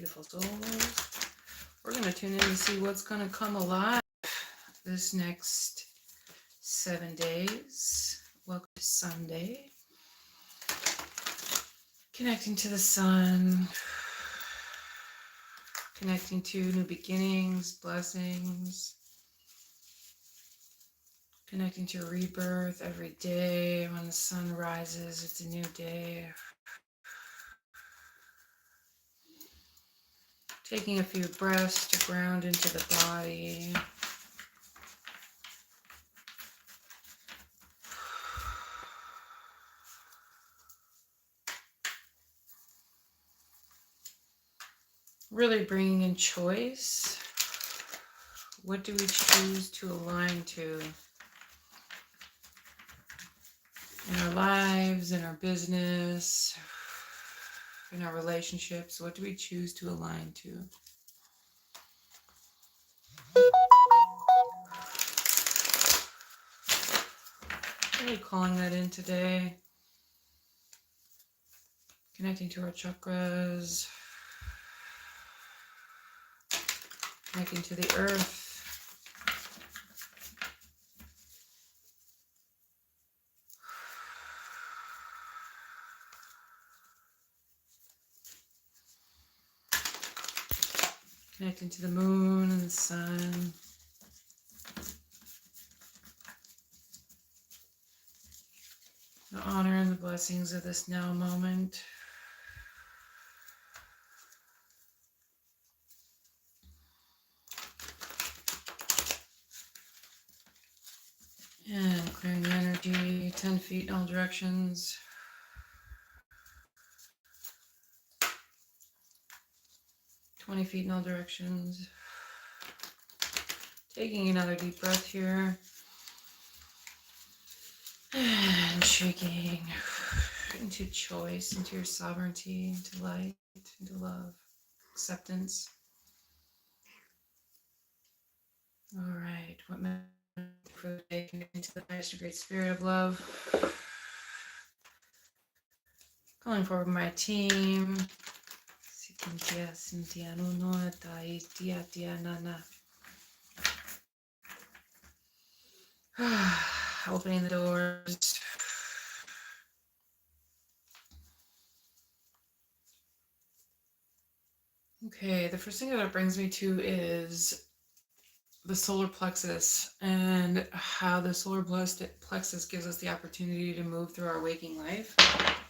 beautiful souls. We're going to tune in to see what's going to come alive this next 7 days. Welcome to Sunday. Connecting to the sun. Connecting to new beginnings, blessings. Connecting to rebirth every day. When the sun rises, it's a new day. Taking a few breaths to ground into the body. Really bringing in choice. What do we choose to align to in our lives, in our business, in our relationships? What do we choose to align to? Really calling that in today. Connecting to our chakras. Connecting to the earth. Connecting to the moon and the sun. The honor and the blessings of this now moment. And clearing the energy, 10 feet in all directions. $20 feet in all directions. Taking another deep breath here. And shaking into choice, into your sovereignty, into light, into love, acceptance. All right, what for the day, connecting to the highest and great spirit of love. Calling forward my team. Cynthia, no, tia, nana. Opening the doors. Okay, the first thing that it brings me to is the solar plexus and how the solar plexus gives us the opportunity to move through our waking life,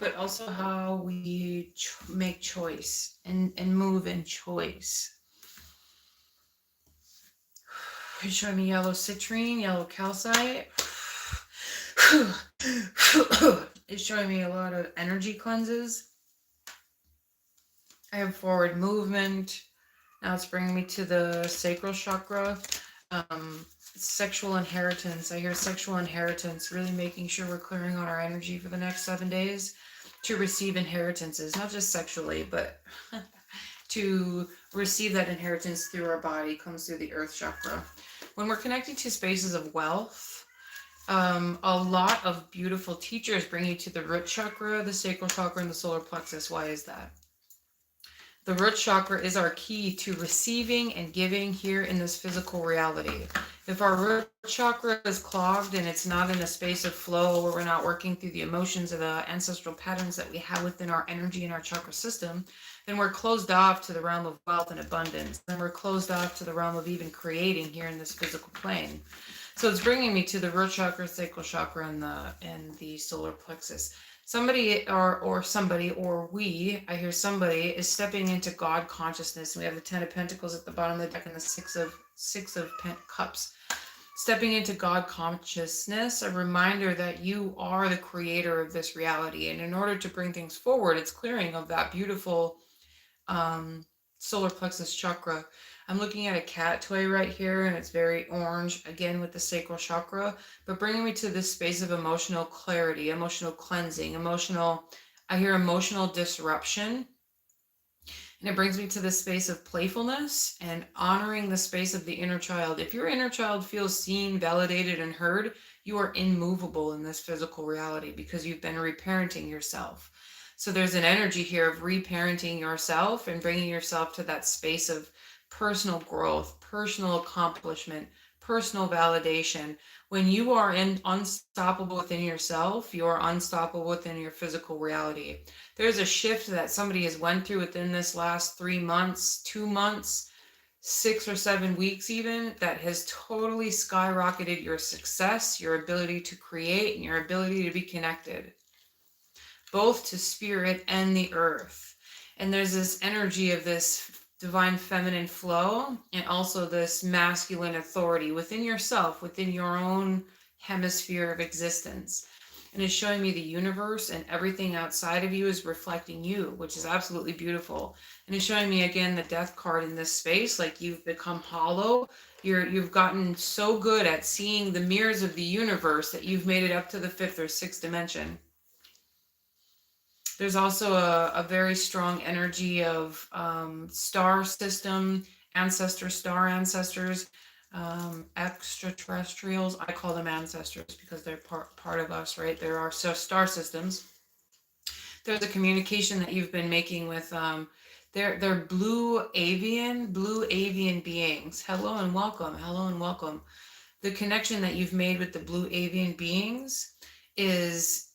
but also how we make choice and move in choice. It's showing me yellow citrine, yellow calcite. It's showing me a lot of energy cleanses. I have forward movement. Now it's bringing me to the sacral chakra. Sexual inheritance. I hear sexual inheritance, really making sure we're clearing on our energy for the next 7 days to receive inheritances, not just sexually, but to receive that inheritance through our body, comes through the earth chakra. When we're connecting to spaces of wealth, a lot of beautiful teachers bring you to the root chakra, the sacral chakra, and the solar plexus. Why is that? The root chakra is our key to receiving and giving here in this physical reality. If our root chakra is clogged and it's not in a space of flow, where we're not working through the emotions of the ancestral patterns that we have within our energy and our chakra system, then we're closed off to the realm of wealth and abundance. Then we're closed off to the realm of even creating here in this physical plane. So it's bringing me to the root chakra, sacral chakra, and the solar plexus. Somebody or we, I hear somebody is stepping into God consciousness. We have the 10 of Pentacles at the bottom of the deck and the six of Cups. Stepping into God consciousness, a reminder that you are the creator of this reality. And in order to bring things forward, it's clearing of that beautiful solar plexus chakra. I'm looking at a cat toy right here, and it's very orange, again with the sacral chakra, but bringing me to this space of emotional clarity, emotional cleansing, I hear emotional disruption. And it brings me to this space of playfulness and honoring the space of the inner child. If your inner child feels seen, validated, and heard, you are immovable in this physical reality because you've been reparenting yourself. So there's an energy here of reparenting yourself and bringing yourself to that space of personal growth, personal accomplishment, personal validation. When you are unstoppable within yourself, you are unstoppable within your physical reality. There's a shift that somebody has went through within this last 3 months, 2 months, 6 or 7 weeks even, that has totally skyrocketed your success, your ability to create, and your ability to be connected, both to spirit and the earth. And there's this energy of this divine feminine flow, and also this masculine authority within yourself, within your own hemisphere of existence. And it's showing me the universe and everything outside of you is reflecting you, which is absolutely beautiful. And it's showing me again the death card in this space, like you've become hollow. You've gotten so good at seeing the mirrors of the universe that you've made it up to the 5th or 6th dimension. There's also a very strong energy of star system, star ancestors, extraterrestrials. I call them ancestors because they're part of us, right? There are star systems. There's a communication that you've been making with they're blue avian beings. Hello and welcome. Hello and welcome. The connection that you've made with the blue avian beings is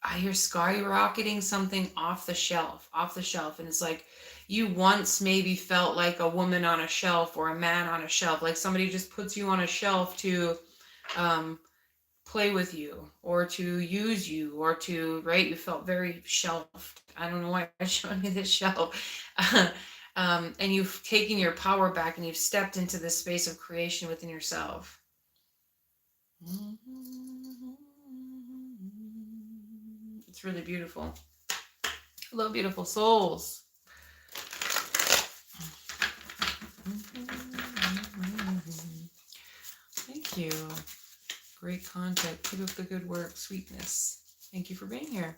I hear skyrocketing something off the shelf. And it's like you once maybe felt like a woman on a shelf or a man on a shelf, like somebody just puts you on a shelf to play with you or to use you or to, right? You felt very shelved. I don't know why I'm showing you this shelf. And you've taken your power back and you've stepped into this space of creation within yourself. It's really beautiful. Hello, beautiful souls. Thank you. Great content. Keep up the good work. Sweetness. Thank you for being here.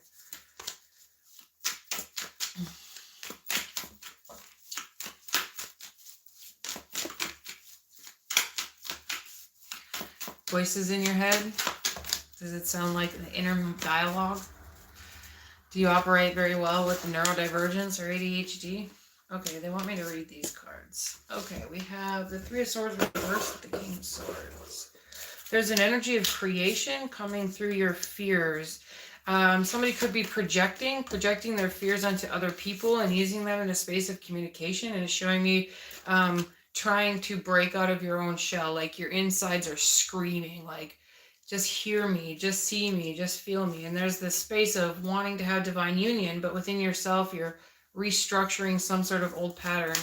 Voices in your head? Does it sound like an inner dialogue? Do you operate very well with neurodivergence or ADHD? Okay, they want me to read these cards. Okay, we have the 3 of Swords reversed with the King of Swords. There's an energy of creation coming through your fears. Somebody could be projecting their fears onto other people and using that in a space of communication, and it's showing me trying to break out of your own shell, like your insides are screaming, like, just hear me, just see me, just feel me. And there's this space of wanting to have divine union, but within yourself, you're restructuring some sort of old pattern.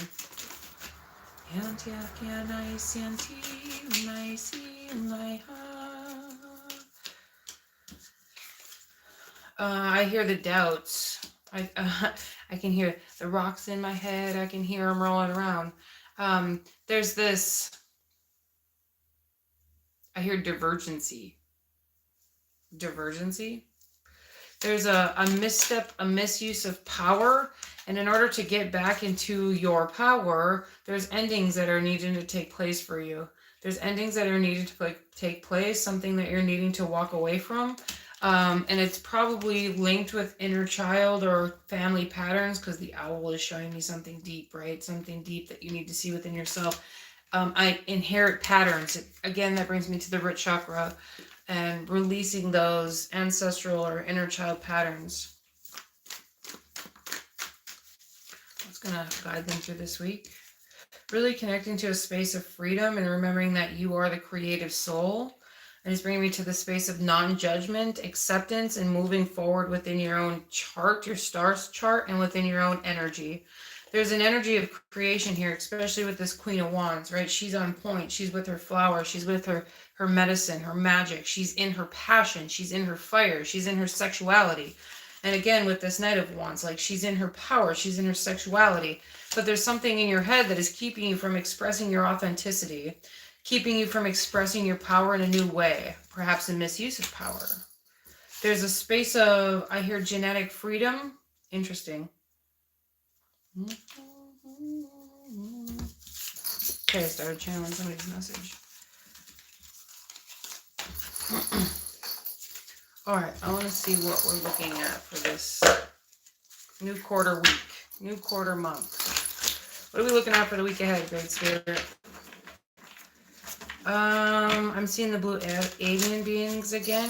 I hear the doubts. I can hear the rocks in my head. I can hear them rolling around. There's this, I hear divergency. There's a misstep, a misuse of power. And in order to get back into your power, there's endings that are needing to take place for you. There's endings that are needed to take place, something that you're needing to walk away from. And it's probably linked with inner child or family patterns, because the owl is showing me something deep, right? Something deep that you need to see within yourself. I inherit patterns. Again, that brings me to the root chakra and releasing those ancestral or inner child patterns. That's going to guide them through this week. Really connecting to a space of freedom and remembering that you are the creative soul. And it's bringing me to the space of non-judgment, acceptance, and moving forward within your own chart, your stars chart, and within your own energy. There's an energy of creation here, especially with this Queen of Wands, right? She's on point. She's with her flower. She's with her medicine, her magic. She's in her passion. She's in her fire. She's in her sexuality. And again, with this Knight of Wands, like she's in her power. She's in her sexuality. But there's something in your head that is keeping you from expressing your authenticity, keeping you from expressing your power in a new way, perhaps a misuse of power. There's a space of, I hear genetic freedom. Interesting. Okay, I started channeling somebody's message. All right, I want to see what we're looking at for this new quarter week, new quarter month. What are we looking at for the week ahead, Great Spirit? I'm seeing the blue alien beings again.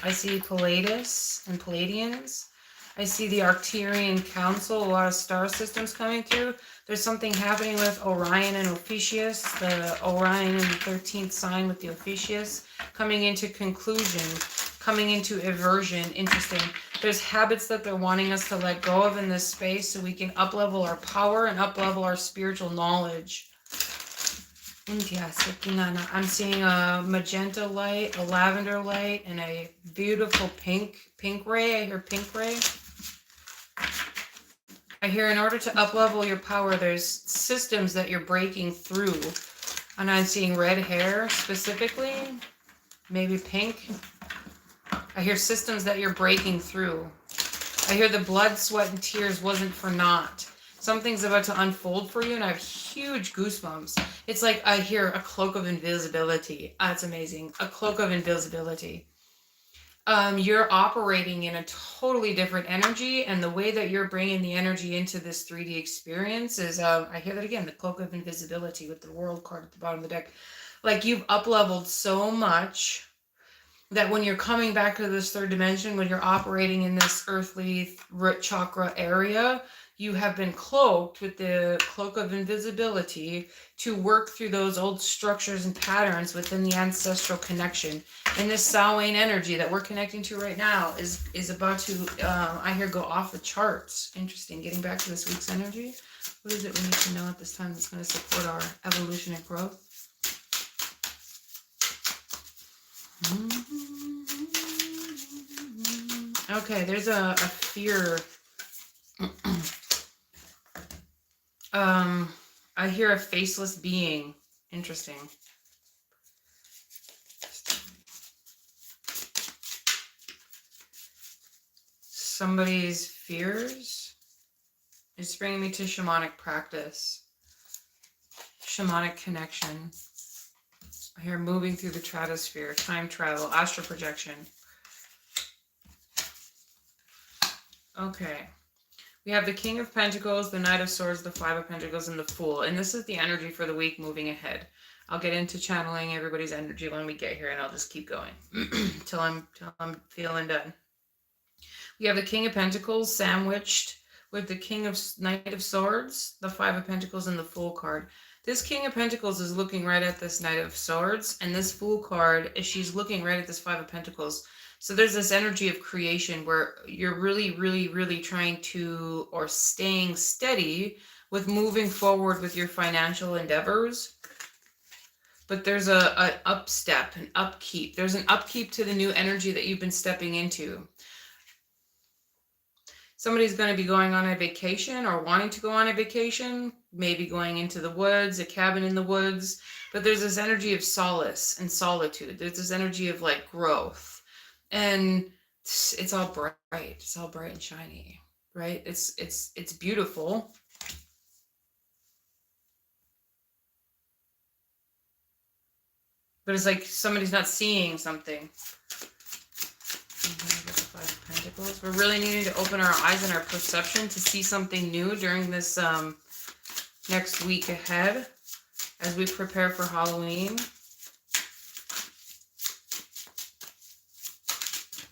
I see Palladius and Palladians. I see the Arcturian Council, a lot of star systems coming through. There's something happening with Orion and Ophiuchus, the Orion in the 13th sign with the Ophiuchus, coming into conclusion, coming into aversion. Interesting. There's habits that they're wanting us to let go of in this space so we can up-level our power and up-level our spiritual knowledge. I'm seeing a magenta light, a lavender light, and a beautiful pink ray. I hear pink ray. I hear in order to up-level your power, there's systems that you're breaking through. And I'm seeing red hair specifically, maybe pink. I hear systems that you're breaking through. I hear the blood, sweat, and tears wasn't for naught. Something's about to unfold for you, and I have huge goosebumps. It's like I hear a cloak of invisibility. That's amazing. A cloak of invisibility. You're operating in a totally different energy, and the way that you're bringing the energy into this 3D experience is, I hear that again, the cloak of invisibility with the world card at the bottom of the deck. Like you've up-leveled so much that when you're coming back to this third dimension, when you're operating in this earthly root chakra area, you have been cloaked with the cloak of invisibility to work through those old structures and patterns within the ancestral connection. And this Samhain energy that we're connecting to right now is about to, I hear, go off the charts. Interesting. Getting back to this week's energy. What is it we need to know at this time that's going to support our evolution and growth? Okay, there's a fear. I hear a faceless being. Interesting. Somebody's fears is bringing me to shamanic practice. Shamanic connection. I hear moving through the stratosphere, time travel, astral projection. Okay. We have the King of Pentacles, the Knight of Swords, the Five of Pentacles, and the Fool. And this is the energy for the week moving ahead. I'll get into channeling everybody's energy when we get here, and I'll just keep going till I'm feeling done. We have the King of Pentacles sandwiched with the Knight of Swords, the Five of Pentacles, and the Fool card. This King of Pentacles is looking right at this Knight of Swords, and this Fool card, she's looking right at this Five of Pentacles. So there's this energy of creation where you're really, really, really trying to, or staying steady with moving forward with your financial endeavors. But there's an upstep, an upkeep. There's an upkeep to the new energy that you've been stepping into. Somebody's going to be going on a vacation or wanting to go on a vacation, maybe going into the woods, a cabin in the woods. But there's this energy of solace and solitude. There's this energy of like growth. And it's all bright. It's all bright and shiny, right? It's beautiful. But it's like somebody's not seeing something. Pentacles. We're really needing to open our eyes and our perception to see something new during this next week ahead as we prepare for Halloween.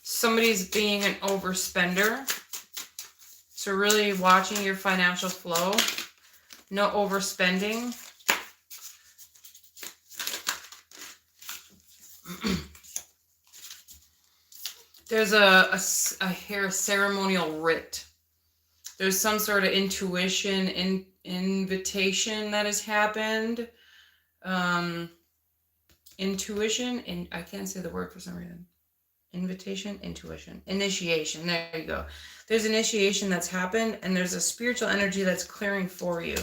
Somebody's being an overspender. So really watching your financial flow. No overspending. There's a ceremonial rite. There's some sort of intuition, invitation that has happened. Intuition, and I can't say the word for some reason. Invitation, intuition, initiation. There you go. There's initiation that's happened, and there's a spiritual energy that's clearing for you.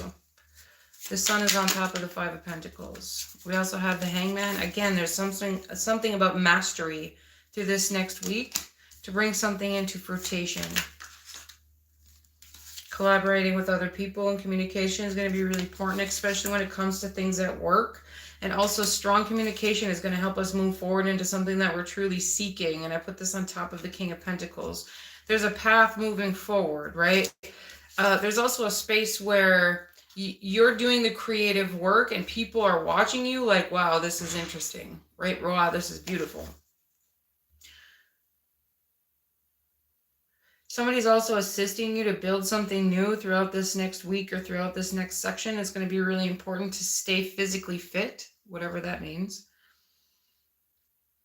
The Sun is on top of the Five of Pentacles. We also have the Hangman. Again, there's something about mastery through this next week to bring something into fruition. Collaborating with other people and communication is going to be really important, especially when it comes to things at work. And also, strong communication is going to help us move forward into something that we're truly seeking. And I put this on top of the King of Pentacles. There's a path moving forward, right? There's also a space where you're doing the creative work and people are watching you like, wow, this is interesting, right? Wow, this is beautiful. Somebody's also assisting you to build something new throughout this next week or throughout this next section. It's going to be really important to stay physically fit, whatever that means.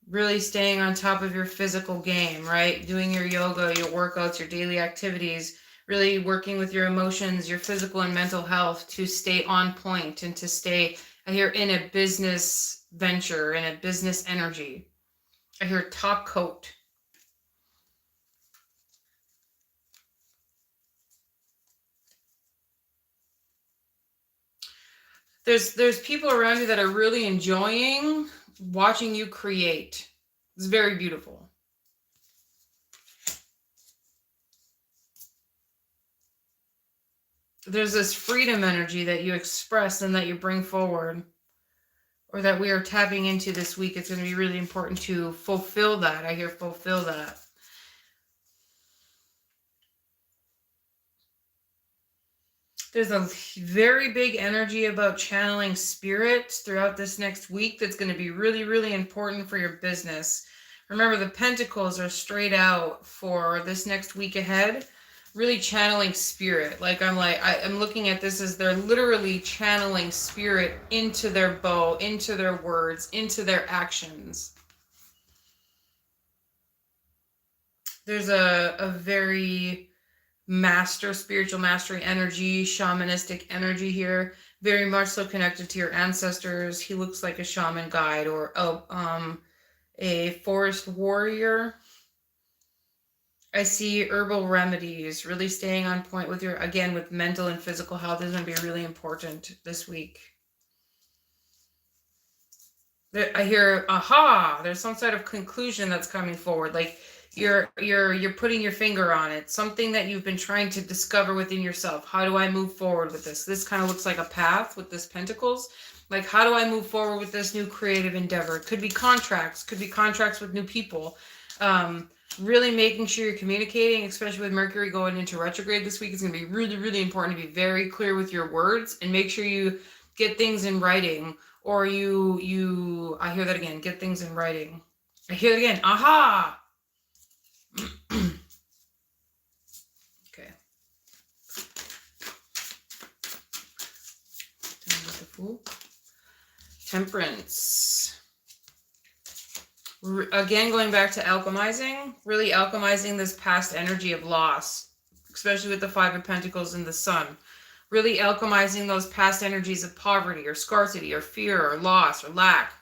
Really staying on top of your physical game, right? Doing your yoga, your workouts, your daily activities, really working with your emotions, your physical and mental health to stay on point and to stay, I hear, in a business venture, in a business energy. I hear top coat. There's people around you that are really enjoying watching you create. It's very beautiful. There's this freedom energy that you express and that you bring forward, or that we are tapping into this week. It's going to be really important to fulfill that. I hear fulfill that. There's a very big energy about channeling spirits throughout this next week that's going to be really, really important for your business. Remember, the Pentacles are straight out for this next week ahead. Really channeling spirit. I'm looking at this as they're literally channeling spirit into their bow, into their words, into their actions. There's a very spiritual mastery energy, shamanistic energy here, very much so connected to your ancestors. He looks like a shaman guide or a forest warrior. I see herbal remedies, really staying on point with with mental and physical health is going to be really important this week. I hear, aha, there's some sort of conclusion that's coming forward. Like you're putting your finger on it, something that you've been trying to discover within yourself. How do I move forward with this? This kind of looks like a path with this Pentacles. Like, how do I move forward with this new creative endeavor? It could be contracts with new people. Really making sure you're communicating, especially with Mercury going into retrograde this week. It's going to be really, really important to be very clear with your words and make sure you get things in writing, or I hear that again, get things in writing. I hear it again, aha! Okay. The Fool. Temperance. Again, going back to alchemizing, really alchemizing this past energy of loss, especially with the Five of Pentacles and the Sun. Really alchemizing those past energies of poverty or scarcity or fear or loss or lack.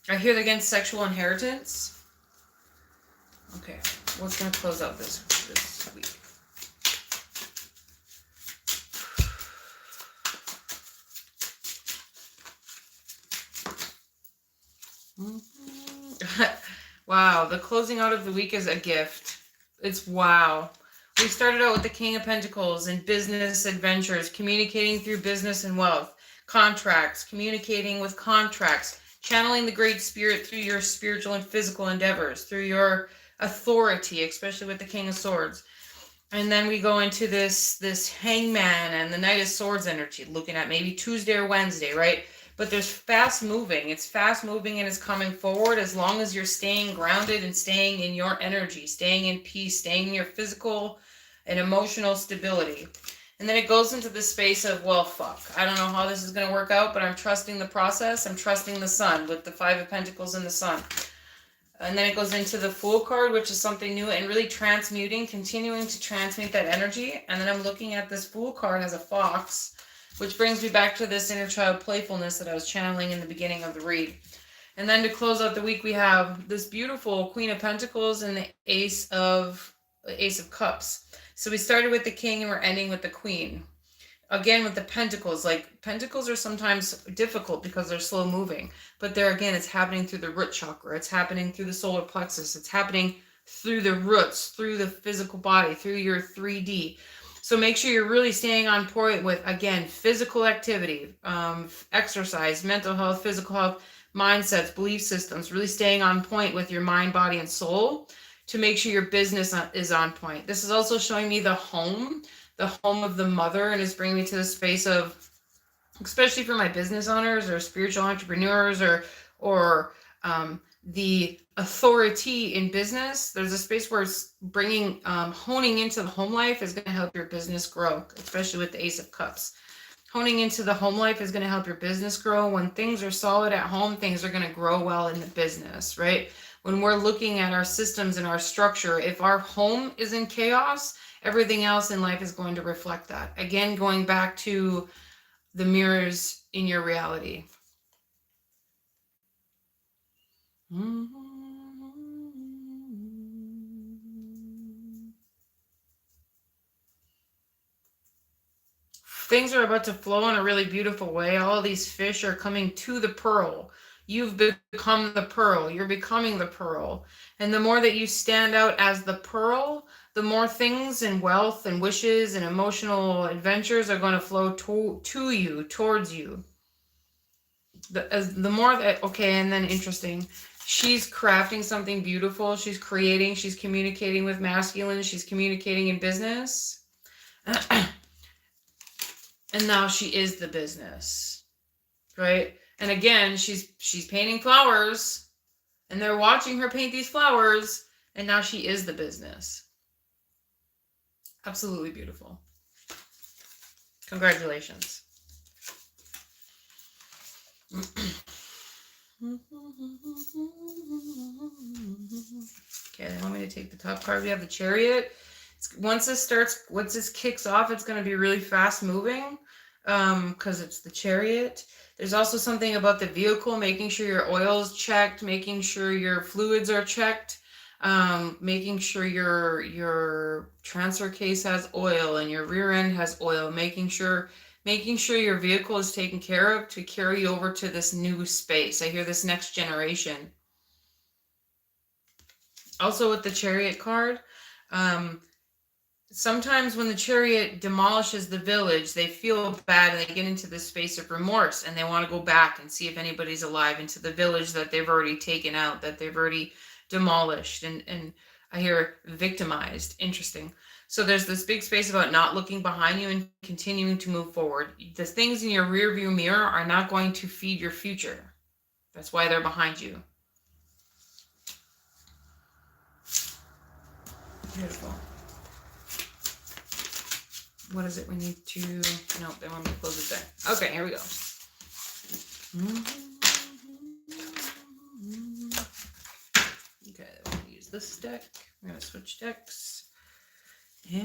I hear again, sexual inheritance. Okay, what's going to close out this week? Wow, the closing out of the week is a gift. It's wow. We started out with the King of Pentacles and business adventures, communicating through business and wealth, contracts, communicating with contracts, channeling the Great Spirit through your spiritual and physical endeavors, through your authority, especially with the King of Swords. And then we go into this Hangman and the Knight of Swords energy, looking at maybe Tuesday or Wednesday, right? But there's fast moving. It's fast moving and it's coming forward as long as you're staying grounded and staying in your energy, staying in peace, staying in your physical and emotional stability. And then it goes into the space of, well, fuck. I don't know how this is going to work out, but I'm trusting the process. I'm trusting the Sun with the Five of Pentacles and the Sun. And then it goes into the Fool card, which is something new and really transmuting, continuing to transmute that energy. And then I'm looking at this Fool card as a fox, which brings me back to this inner child playfulness that I was channeling in the beginning of the read. And then to close out the week, we have this beautiful Queen of Pentacles and the Ace of Cups. So we started with the King and we're ending with the Queen. Again, with the Pentacles, like Pentacles are sometimes difficult because they're slow moving. But there again, it's happening through the root chakra. It's happening through the solar plexus. It's happening through the roots, through the physical body, through your 3D. So make sure you're really staying on point with, again, physical activity, exercise, mental health, physical health, mindsets, belief systems, really staying on point with your mind, body, and soul to make sure your business is on point. This is also showing me the home of the mother, and is bringing me to the space of, especially for my business owners or spiritual entrepreneurs or the authority in business. There's a space where it's bringing honing into the home life is going to help your business grow, especially with the Ace of Cups. Honing into the home life is going to help your business grow. When things are solid at home, things are going to grow well in the business, right? When we're looking at our systems and our structure, if our home is in chaos, everything else in life is going to reflect that. Again, going back to the mirrors in your reality. Things are about to flow in a really beautiful way. All of these fish are coming to the pearl. You've become the pearl. You're becoming the pearl. And the more that you stand out as the pearl, the more things and wealth and wishes and emotional adventures are going to flow to you, towards you. The more that, okay, and then interesting, she's crafting something beautiful. She's creating, she's communicating with masculine, she's communicating in business. And now she is the business, right? And again, she's painting flowers, and they're watching her paint these flowers, and now she is the business. Absolutely beautiful. Congratulations. Okay, they want me to take the top card. We have the Chariot. Once this kicks off, it's going to be really fast moving because it's the Chariot. There's also something about the vehicle, making sure your oil's checked, making sure your fluids are checked, making sure your transfer case has oil and your rear end has oil, making sure your vehicle is taken care of to carry you over to this new space. I hear this next generation. Also with the Chariot card, sometimes when the Chariot demolishes the village, they feel bad and they get into this space of remorse, and they want to go back and see if anybody's alive into the village that they've already taken out, that they've already demolished, and I hear victimized. Interesting. So there's this big space about not looking behind you and continuing to move forward. The things in your rear view mirror are not going to feed your future. That's why they're behind you. Beautiful. What is it we need to... Nope, they want me to close it there. Okay, here we go. Okay, I want to use this deck. I'm going to switch decks. Okay,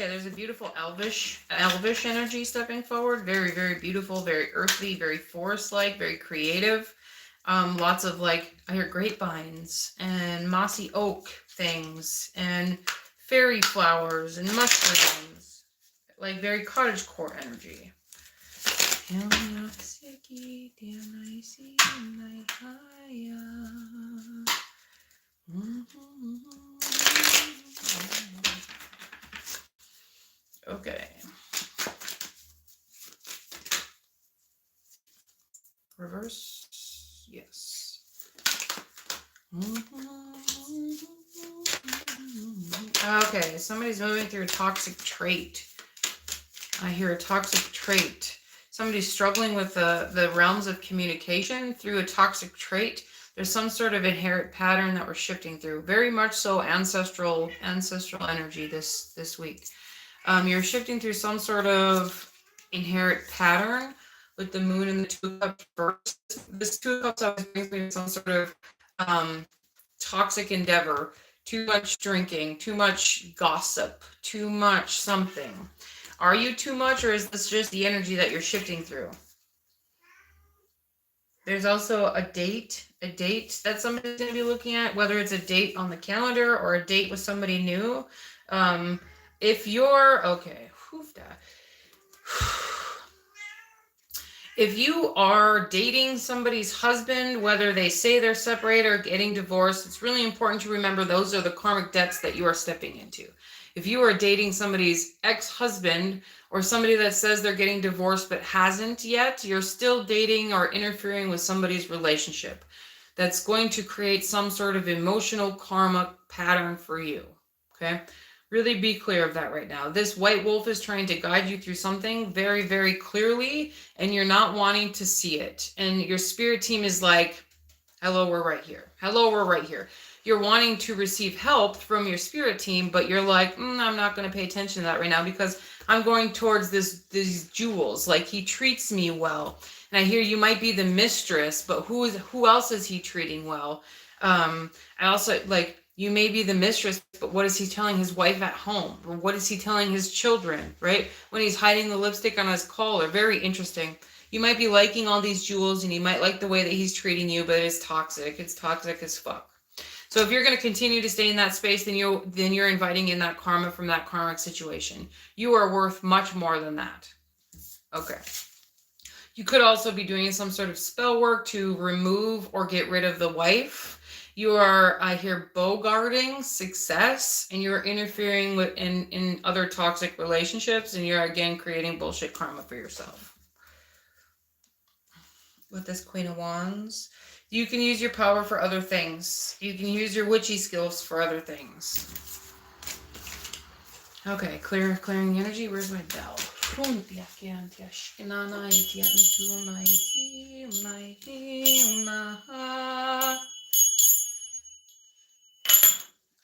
there's a beautiful elvish energy stepping forward. Very, very beautiful, very earthly, very forest-like, very creative. Lots of, like, I hear grapevines and mossy oak things and fairy flowers and mushrooms. Like, very cottagecore energy. Okay. Reverse. Yes. Okay, somebody's moving through a toxic trait. I hear a toxic trait. Somebody's struggling with the realms of communication through a toxic trait. There's some sort of inherent pattern that we're shifting through. Very much so ancestral energy this week. You're shifting through some sort of inherent pattern with the moon and the Two of Cups first. This Two of Cups always brings me to some sort of toxic endeavor. Too much drinking, too much gossip, too much something. Are you too much, or is this just the energy that you're shifting through? There's also a date that somebody's going to be looking at, whether it's a date on the calendar or a date with somebody new. If you're, okay, if you are dating somebody's husband, whether they say they're separated or getting divorced, it's really important to remember those are the karmic debts that you are stepping into. If you are dating somebody's ex-husband or somebody that says they're getting divorced but hasn't yet, you're still dating or interfering with somebody's relationship. That's going to create some sort of emotional karma pattern for you. Okay? Really be clear of that right now. This white wolf is trying to guide you through something very, very clearly, and you're not wanting to see it. And your spirit team is like, hello, we're right here. Hello, we're right here. You're wanting to receive help from your spirit team, but you're like, I'm not going to pay attention to that right now because I'm going towards these jewels. Like, he treats me well. And I hear you might be the mistress, but who else is he treating well? I also, like, you may be the mistress, but what is he telling his wife at home? Or what is he telling his children, right? When he's hiding the lipstick on his collar. Very interesting. You might be liking all these jewels and you might like the way that he's treating you, but it's toxic. It's toxic as fuck. So if you're going to continue to stay in that space, then you're inviting in that karma from that karmic situation. You are worth much more than that. Okay. You could also be doing some sort of spell work to remove or get rid of the wife. You are, I hear, bogarting success, and you're interfering with in other toxic relationships, and you're again creating bullshit karma for yourself. With this Queen of Wands, you can use your power for other things. You can use your witchy skills for other things. Okay, clearing the energy. Where's my bell?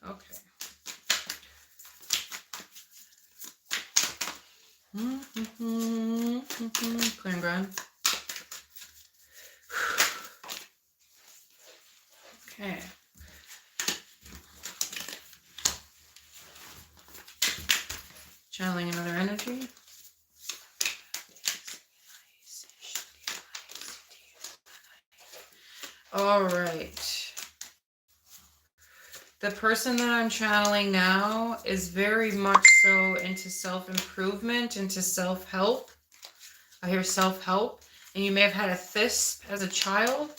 Okay. Clearing ground. Okay. Channeling another energy. All right. The person that I'm channeling now is very much so into self-improvement, into self-help. I hear self-help. And you may have had a THISP as a child,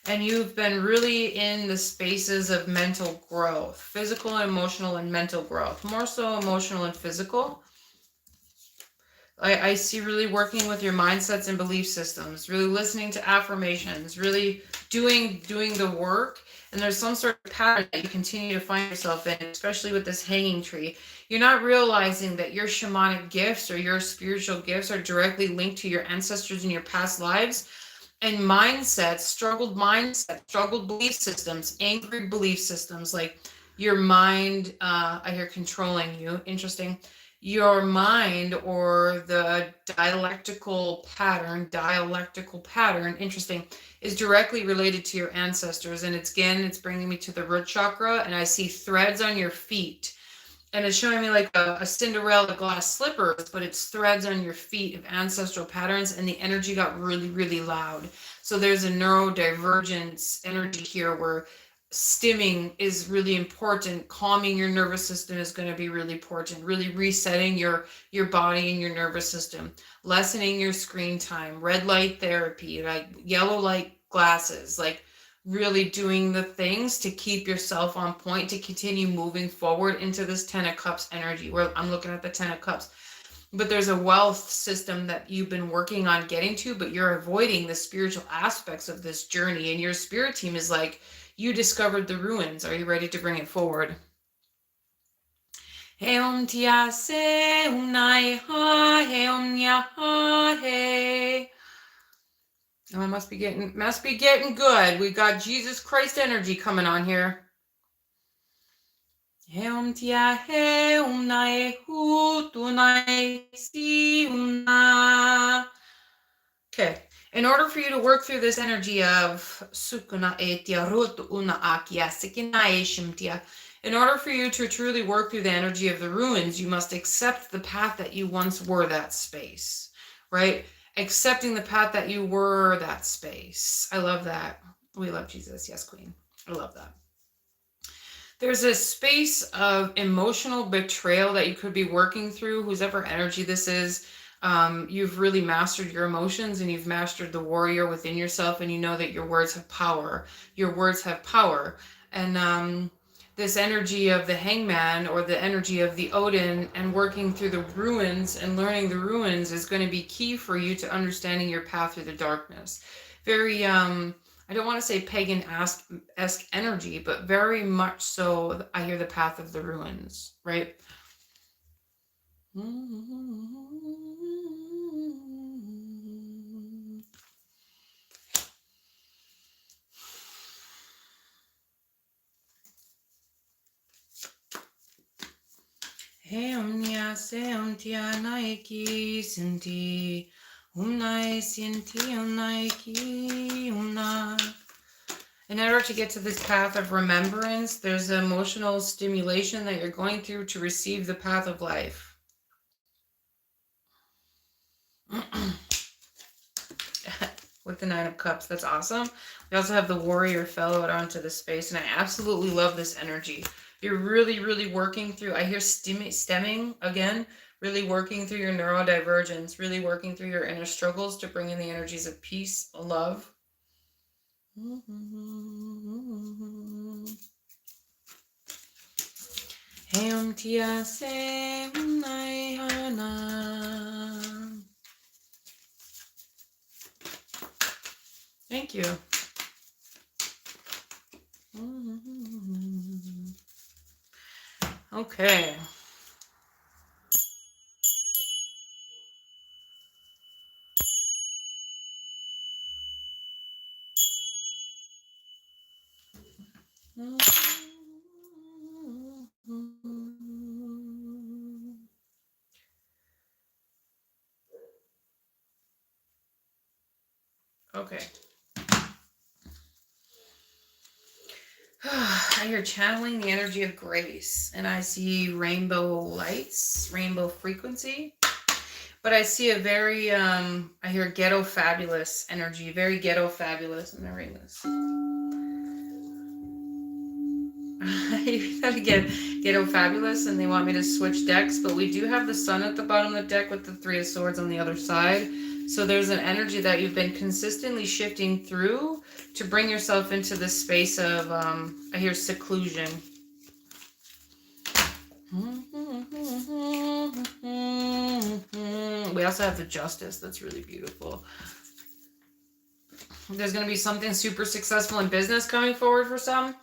and you've been really in the spaces of mental growth, physical and emotional and mental growth, more so emotional and physical. I see really working with your mindsets and belief systems, really listening to affirmations, really doing the work. And there's some sort of pattern that you continue to find yourself in, especially with this hanging tree. You're not realizing that your shamanic gifts or your spiritual gifts are directly linked to your ancestors in your past lives. And mindsets, struggled belief systems, angry belief systems, like your mind, I hear controlling you. Interesting. Your mind or the dialectical pattern, interesting, is directly related to your ancestors. And it's bringing me to the root chakra, and I see threads on your feet. And it's showing me like a Cinderella glass slippers, but it's threads on your feet of ancestral patterns, and the energy got really, really loud. So there's a neurodivergence energy here where stimming is really important. Calming your nervous system is going to be really important. Really resetting your body and your nervous system. Lessening your screen time. Red light therapy, like yellow light glasses, like really doing the things to keep yourself on point, to continue moving forward into this 10 of Cups energy, where I'm looking at the 10 of Cups. But there's a wealth system that you've been working on getting to, but you're avoiding the spiritual aspects of this journey. And your spirit team is like, you discovered the ruins. Are you ready to bring it forward? Oh, it must be getting good. We got Jesus Christ energy coming on here. Okay. In order for you to work through this energy of in order for you to truly work through the energy of the ruins, you must accept the path that you once were that space, right? Accepting the path that you were that space. I love that. We love Jesus. Yes, Queen. I love that. There's a space of emotional betrayal that you could be working through, whosever energy this is. You've really mastered your emotions and you've mastered the warrior within yourself, and you know that your words have power. Your words have power. And this energy of the hangman, or the energy of the Odin, and working through the ruins and learning the ruins is going to be key for you to understanding your path through the darkness. Very I don't want to say pagan-esque energy, but very much so. I hear the path of the ruins, right? Heomnia seomtia naiki sinti umnai sinti umnaiki umna. In order to get to this path of remembrance, there's an emotional stimulation that you're going through to receive the path of life. With the Nine of Cups, that's awesome. We also have the Warrior fell out onto the space, and I absolutely love this energy. You're really, really working through, I hear stemming again, really working through your neurodivergence, really working through your inner struggles to bring in the energies of peace, love. Thank you. Okay. Okay. I hear channeling the energy of grace, and I see rainbow lights, rainbow frequency, but I see a very, I hear ghetto fabulous energy, very ghetto fabulous. I'm gonna ring this. Again, ghetto fabulous, and they want me to switch decks, but we do have the sun at the bottom of the deck with the Three of Swords on the other side. So there's an energy that you've been consistently shifting through to bring yourself into this space of, I hear seclusion. We also have the Justice. That's really beautiful. There's going to be something super successful in business coming forward for some.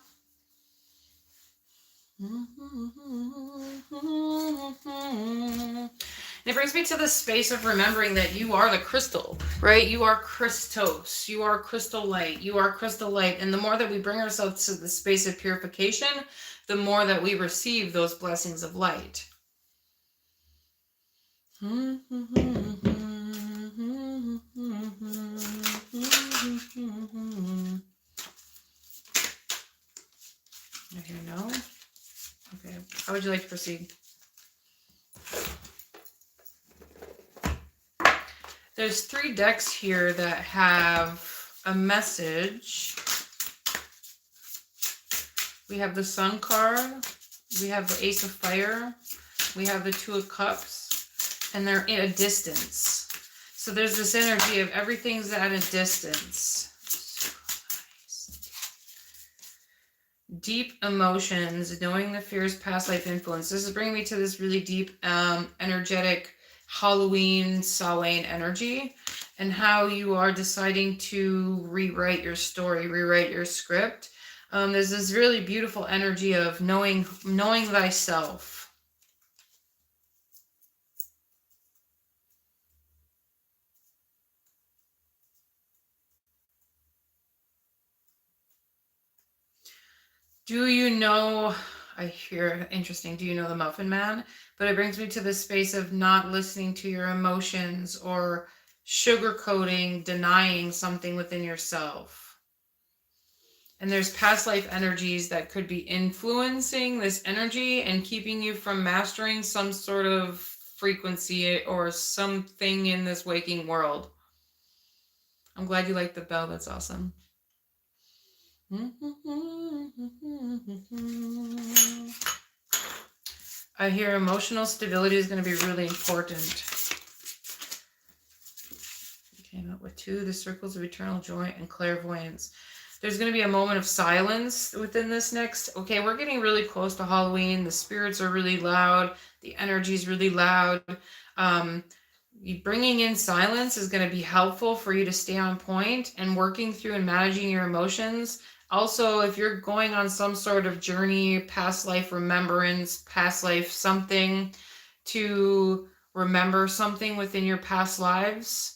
It brings me to the space of remembering that you are the crystal, right? You are Christos. You are crystal light. You are crystal light. And the more that we bring ourselves to the space of purification, the more that we receive those blessings of light. I hear no. Okay. How would you like to proceed? There's 3 decks here that have a message. We have the Sun card. We have the Ace of Fire. We have the Two of Cups. And they're at a distance. So there's this energy of everything's at a distance. Deep emotions, knowing the fears, past life influence. This is bringing me to this really deep, energetic Halloween, Samhain energy, and how you are deciding to rewrite your story, rewrite your script. There's this really beautiful energy of knowing thyself. Do you know, I hear, interesting, do you know the Muffin Man? But it brings me to this space of not listening to your emotions or sugarcoating, denying something within yourself. And there's past life energies that could be influencing this energy and keeping you from mastering some sort of frequency or something in this waking world. I'm glad you like the bell. That's awesome. I hear emotional stability is going to be really important. Came up with 2, the circles of eternal joy and clairvoyance. There's going to be a moment of silence within this next. Okay, we're getting really close to Halloween. The spirits are really loud. The energy is really loud. Bringing in silence is going to be helpful for you to stay on point and working through and managing your emotions. Also, if you're going on some sort of journey, past life remembrance, past life something, to remember something within your past lives,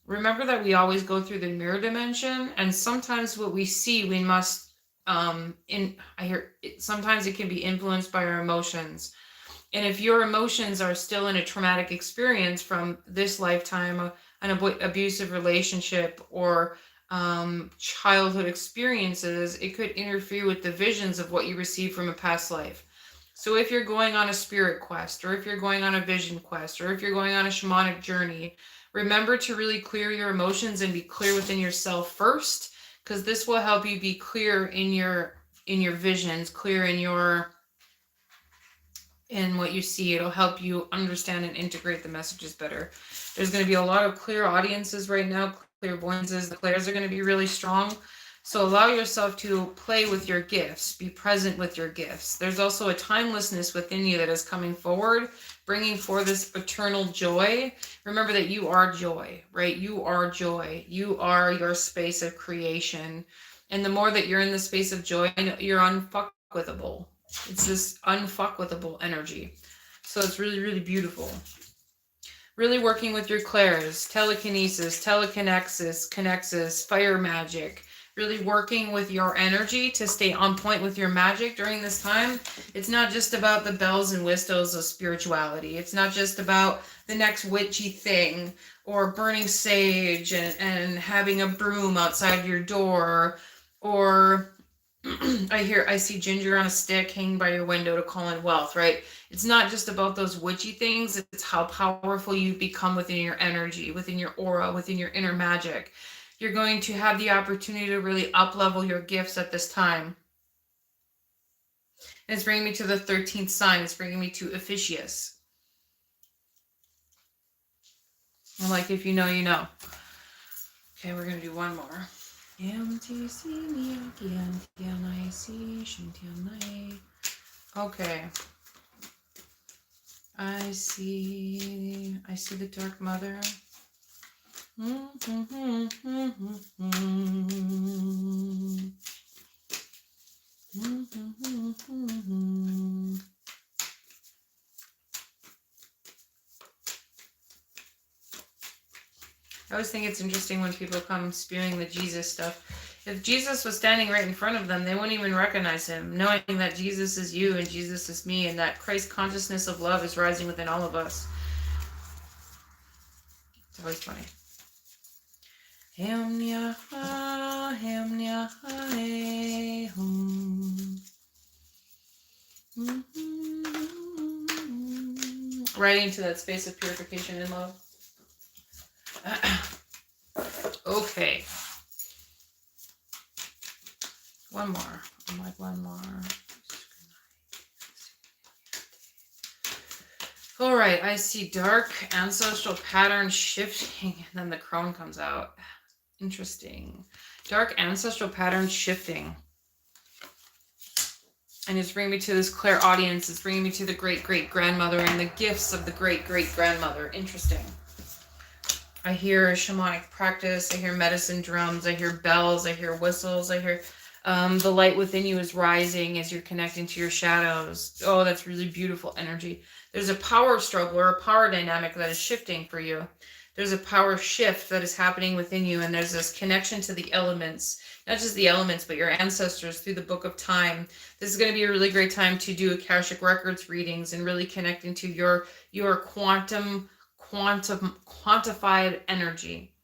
remember that we always go through the mirror dimension, and sometimes what we see, we must, sometimes it can be influenced by our emotions. And if your emotions are still in a traumatic experience from this lifetime, an abusive relationship, or childhood experiences, it could interfere with the visions of what you received from a past life. So if you're going on a spirit quest, or if you're going on a vision quest, or if you're going on a shamanic journey, remember to really clear your emotions and be clear within yourself first, because this will help you be clear in your visions, clear in what you see. It'll help you understand and integrate the messages better. There's going to be a lot of clear audiences right now, clairvoyances. The clairs are going to be really strong. So allow yourself to play with your gifts, be present with your gifts. There's also a timelessness within you that is coming forward, bringing forth this eternal joy. Remember that you are joy, right? You are joy. You are your space of creation. And the more that you're in the space of joy, you're unfuckwithable. It's this unfuckwithable energy. So it's really, really beautiful. Really working with your clairs, telekinesis, connexus, fire magic. Really working with your energy to stay on point with your magic during this time. It's not just about the bells and whistles of spirituality. It's not just about the next witchy thing, or burning sage and having a broom outside your door, or I see ginger on a stick hanging by your window to call in wealth, right? It's not just about those witchy things. It's how powerful you become within your energy, within your aura, within your inner magic. You're going to have the opportunity to really up-level your gifts at this time. And it's bringing me to the 13th sign. It's bringing me to Officius. I'm like, if you know, you know. Okay, we're going to do one more. Okay. I see the Dark Mother. I always think it's interesting when people come spewing the Jesus stuff. If Jesus was standing right in front of them, they wouldn't even recognize him, knowing that Jesus is you and Jesus is me, and that Christ consciousness of love is rising within all of us. It's always funny. Right into that space of purification and love. Okay. One more. I'm like, one more. All right. I see dark ancestral pattern shifting, and then the crone comes out. Interesting. Dark ancestral pattern shifting. And it's bringing me to this clairaudience. It's bringing me to the great-great-grandmother and the gifts of the great-great-grandmother. Interesting. I hear shamanic practice. I hear medicine drums. I hear bells. I hear whistles. I hear the light within you is rising as you're connecting to your shadows. Oh, that's really beautiful energy. There's a power struggle or a power dynamic that is shifting for you. There's a power shift that is happening within you, and there's this connection to the elements. Not just the elements, but your ancestors through the book of time. This is going to be a really great time to do Akashic Records readings and really connecting to your quantified energy.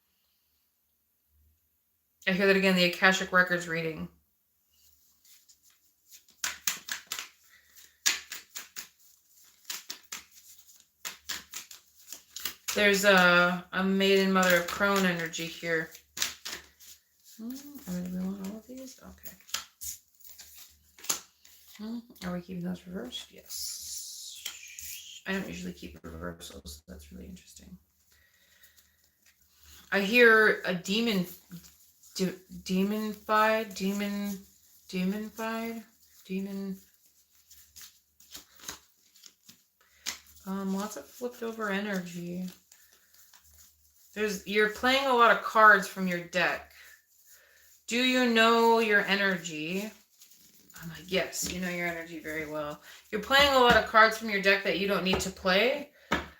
I hear that again, the Akashic Records reading. There's a maiden mother of crone energy here. We want all of these. please? Okay. Are we keeping those reversed? Yes. I don't usually keep reversals. That's really interesting. I hear a demonified. Lots of flipped over energy. You're playing a lot of cards from your deck. Do you know your energy? I'm like, yes, you know your energy very well. You're playing a lot of cards from your deck that you don't need to play.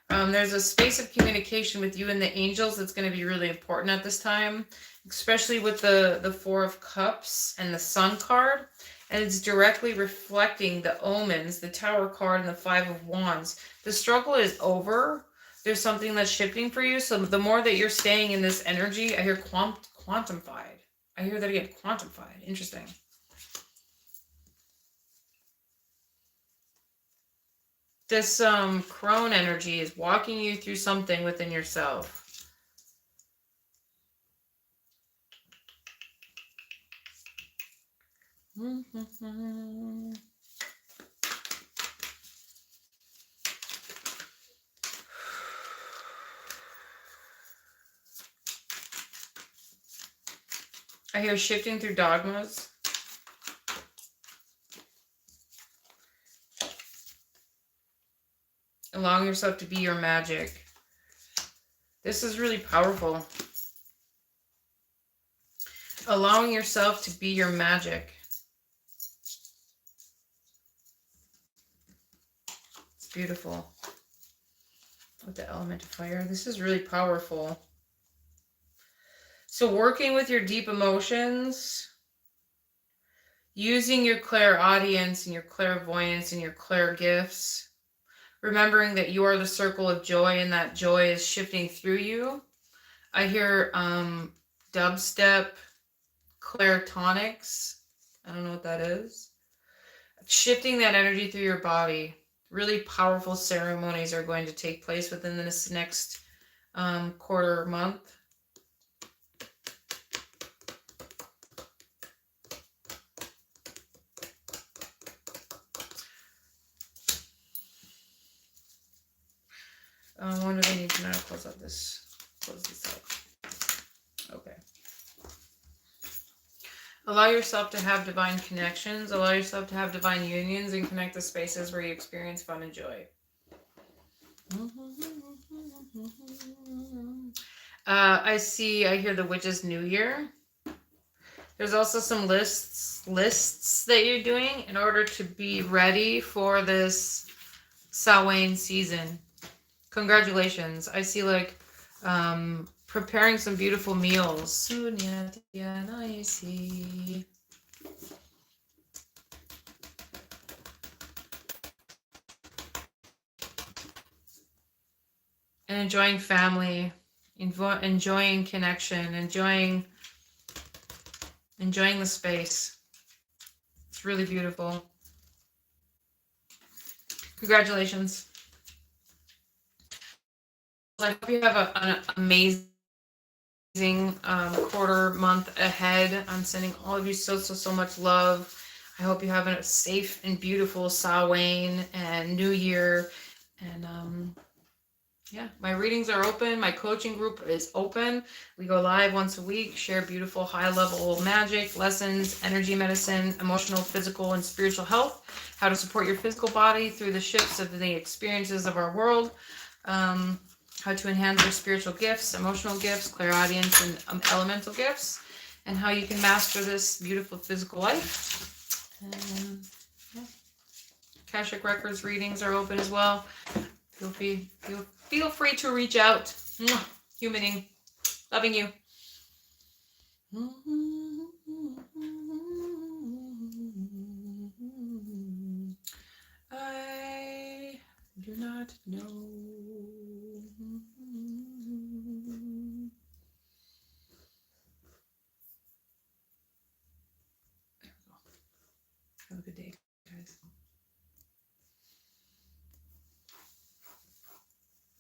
There's a space of communication with you and the angels that's going to be really important at this time, especially with the Four of Cups and the Sun card. And it's directly reflecting the omens, the Tower card, and the Five of Wands. The struggle is over. There's something that's shifting for you. So the more that you're staying in this energy, I hear quantified. I hear that again, quantified. Interesting. This crone energy is walking you through something within yourself. I hear shifting through dogmas. Allowing yourself to be your magic. This is really powerful. Allowing yourself to be your magic. It's beautiful. With the element of fire. This is really powerful. So working with your deep emotions, using your clairaudience and your clairvoyance and your clair gifts, remembering that you are the circle of joy and that joy is shifting through you. I hear dubstep, clairtonics. I don't know what that is. Shifting that energy through your body. Really powerful ceremonies are going to take place within this next quarter month. What do they need to know to close this out? Okay. Allow yourself to have divine connections. Allow yourself to have divine unions and connect the spaces where you experience fun and joy. I hear the Witch's New Year. There's also some lists that you're doing in order to be ready for this Samhain season. Congratulations. I see like preparing some beautiful meals. And enjoying family, enjoying connection, enjoying the space. It's really beautiful. Congratulations. I hope you have an amazing quarter month ahead. I'm sending all of you so much love. I hope you have a safe and beautiful Samhain and New Year. And yeah, my readings are open. My coaching group is open. We go live once a week, share beautiful high-level magic, lessons, energy medicine, emotional, physical, and spiritual health, how to support your physical body through the shifts of the experiences of our world, how to enhance your spiritual gifts, emotional gifts, clairaudience, and elemental gifts, and how you can master this beautiful physical life. And yeah. Akashic Records readings are open as well. Feel free to reach out. Humaning. Loving you. I do not know. There we go. Have a good day, guys.